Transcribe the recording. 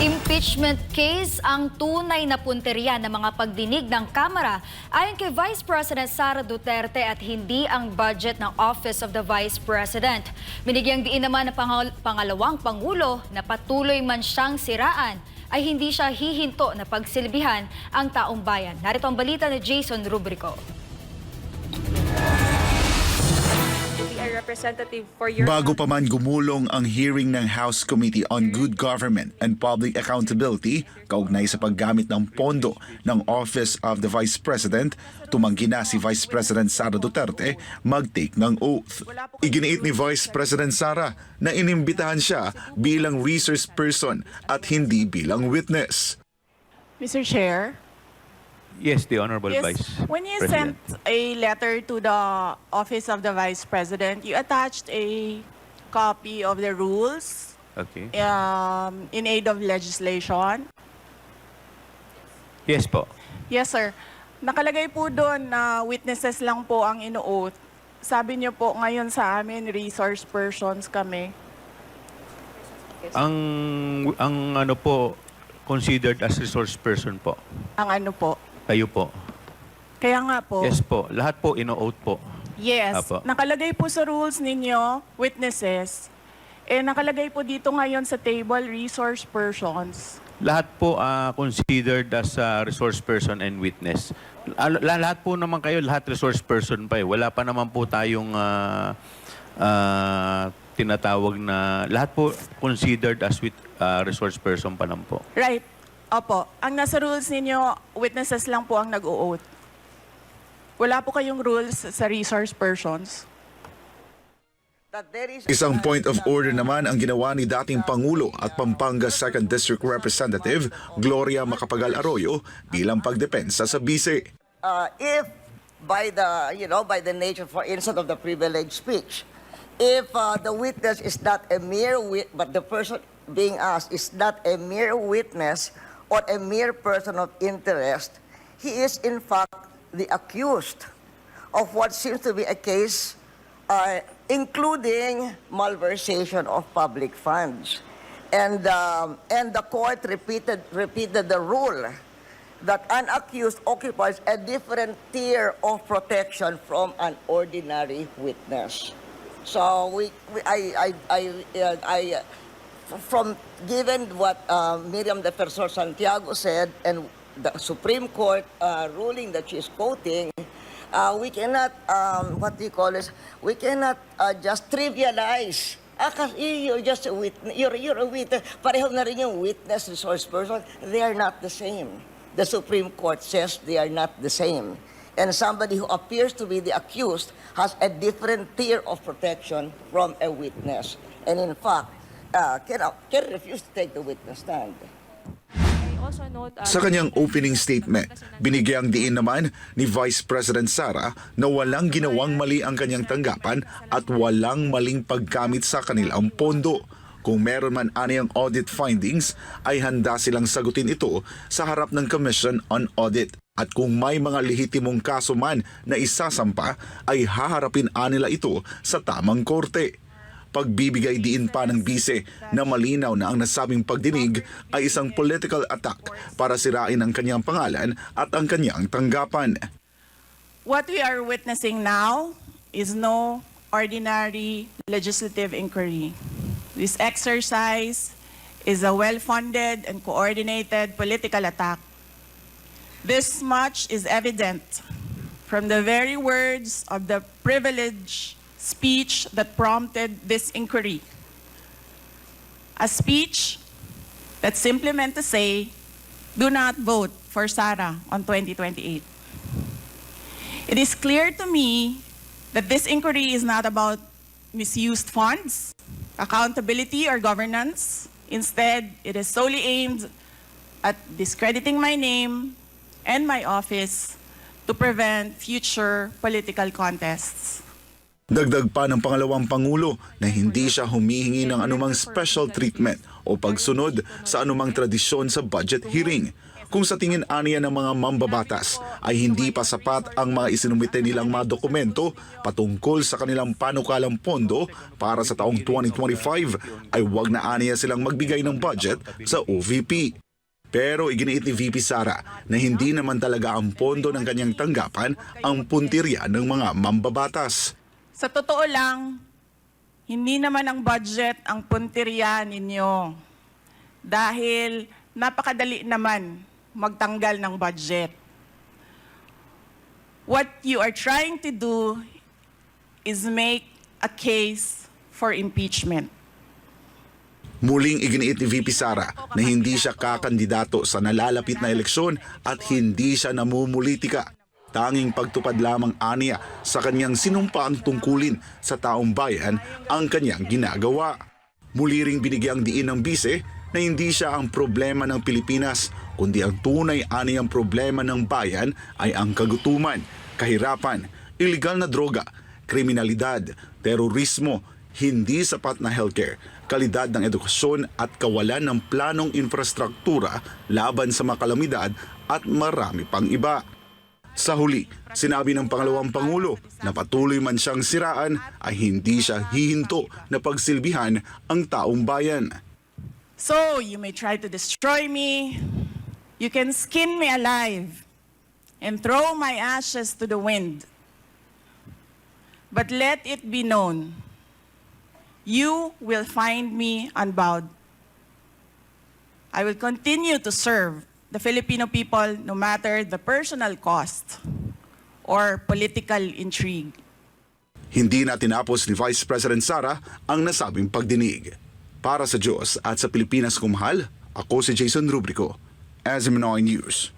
Impeachment case ang tunay na punteriya ng mga pagdinig ng Kamara ayon kay Vice President Sara Duterte at hindi ang budget ng Office of the Vice President. Binigyang diin naman ng pangalawang Pangulo na patuloy man siyang siraan ay hindi siya hihinto na pagsilbihan ang taong bayan. Narito ang balita ni Jason Rubrico. Bago pa man gumulong ang hearing ng House Committee on Good Government and Public Accountability kaugnay sa paggamit ng pondo ng Office of the Vice President, tumanggi na si Vice President Sara Duterte mag-take ng oath. Iginiit ni Vice President Sara na inimbitahan siya bilang resource person at hindi bilang witness. Mr. Chair? Yes, the Honorable Vice When you President. sent a letter to the Office of the Vice President, you attached a copy of the rules Okay. in aid of legislation. Yes po. Yes, sir. Nakalagay po doon na witnesses lang po ang ino-oath. Sabi niyo po ngayon sa amin, resource persons kami. Ang ano po, considered as resource person po. Ang ano po. Kayo po. Kaya nga po. Yes po. Lahat po ino-oath po. Yes. Apo. Nakalagay po sa rules ninyo, witnesses. Nakalagay po dito ngayon sa table, resource persons. Lahat po considered as resource person and witness. Lahat po naman kayo, lahat resource person pa eh. Wala pa naman po tayong tinatawag na, lahat po considered as resource person pa lang po. Right. Opo. Ang nasa rules ninyo, witnesses lang po ang nag-o-oath. Wala po kayong rules sa resource persons. Isang point of order naman ang ginawa ni dating Pangulo at Pampanga 2nd District Representative Gloria Macapagal Arroyo bilang pagdepensa sa bise. If by the nature, for instance, of the privileged speech, if the witness is not a mere but the person being asked is not a mere witness or a mere person of interest, he is in fact the accused of what seems to be a case including malversation of public funds. And the court repeated the rule that an accused occupies a different tier of protection from an ordinary witness. So from given what Miriam Defensor Santiago said and the Supreme Court ruling that she is quoting, we cannot we cannot just trivialize. Kasi you're just a witness. You're a witness. Pareho na rin yung witness, resource person. They are not the same. The Supreme Court says they are not the same. And somebody who appears to be the accused has a different tier of protection from a witness. And in fact, can refuse to take the witness stand. Sa kanyang opening statement, binigyang diin naman ni Vice President Sara na walang ginawang mali ang kanyang tanggapan at walang maling paggamit sa kanilang pondo. Kung meron man aniyang audit findings, ay handa silang sagutin ito sa harap ng Commission on Audit. At kung may mga lehitimong kaso man na isasampa, ay haharapin nila ito sa tamang korte. Pagbibigay diin pa ng bise na malinaw na ang nasabing pagdinig ay isang political attack para sirain ang kanyang pangalan at ang kanyang tanggapan. What we are witnessing now is no ordinary legislative inquiry. This exercise is a well-funded and coordinated political attack. This much is evident from the very words of the privileged speech that prompted this inquiry. A speech that simply meant to say, do not vote for Sara on 2028. It is clear to me that this inquiry is not about misused funds, accountability, or governance. Instead, it is solely aimed at discrediting my name and my office to prevent future political contests. Dagdag pa ng pangalawang Pangulo na hindi siya humihingi ng anumang special treatment o pagsunod sa anumang tradisyon sa budget hearing. Kung sa tingin aniya ng mga mambabatas ay hindi pa sapat ang mga isinumite nilang mga dokumento patungkol sa kanilang panukalang pondo para sa taong 2025 ay wag na aniya silang magbigay ng budget sa OVP. Pero iginiit ni VP Sara na hindi naman talaga ang pondo ng kanyang tanggapan ang puntirya ng mga mambabatas. Sa totoo lang, hindi naman ang budget ang puntirya ninyo. Dahil napakadali naman magtanggal ng budget. What you are trying to do is make a case for impeachment. Muling iginiit ni VP Sara na hindi siya kakandidato sa nalalapit na eleksyon at hindi siya namumulitika. Tanging pagtupad lamang aniya sa kanyang sinumpaang tungkulin sa taong bayan ang kanyang ginagawa. Muli ring binigyang diin ng bise na hindi siya ang problema ng Pilipinas, kundi ang tunay aniyang problema ng bayan ay ang kagutuman, kahirapan, iligal na droga, kriminalidad, terorismo, hindi sapat na healthcare, kalidad ng edukasyon at kawalan ng planong infrastruktura laban sa mga kalamidad at marami pang iba. Sa huli, sinabi ng pangalawang Pangulo na patuloy man siyang siraan ay hindi siya hihinto na pagsilbihan ang taong bayan. So, you may try to destroy me, you can skin me alive, and throw my ashes to the wind. But let it be known, you will find me unbowed. I will continue to serve the Filipino people no matter the personal cost or political intrigue. Hindi na tinapos ni Vice President Sara ang nasabing pagdinig. Para sa Diyos at sa Pilipinas kumahal, ako si Jason Rubrico, SMNI News.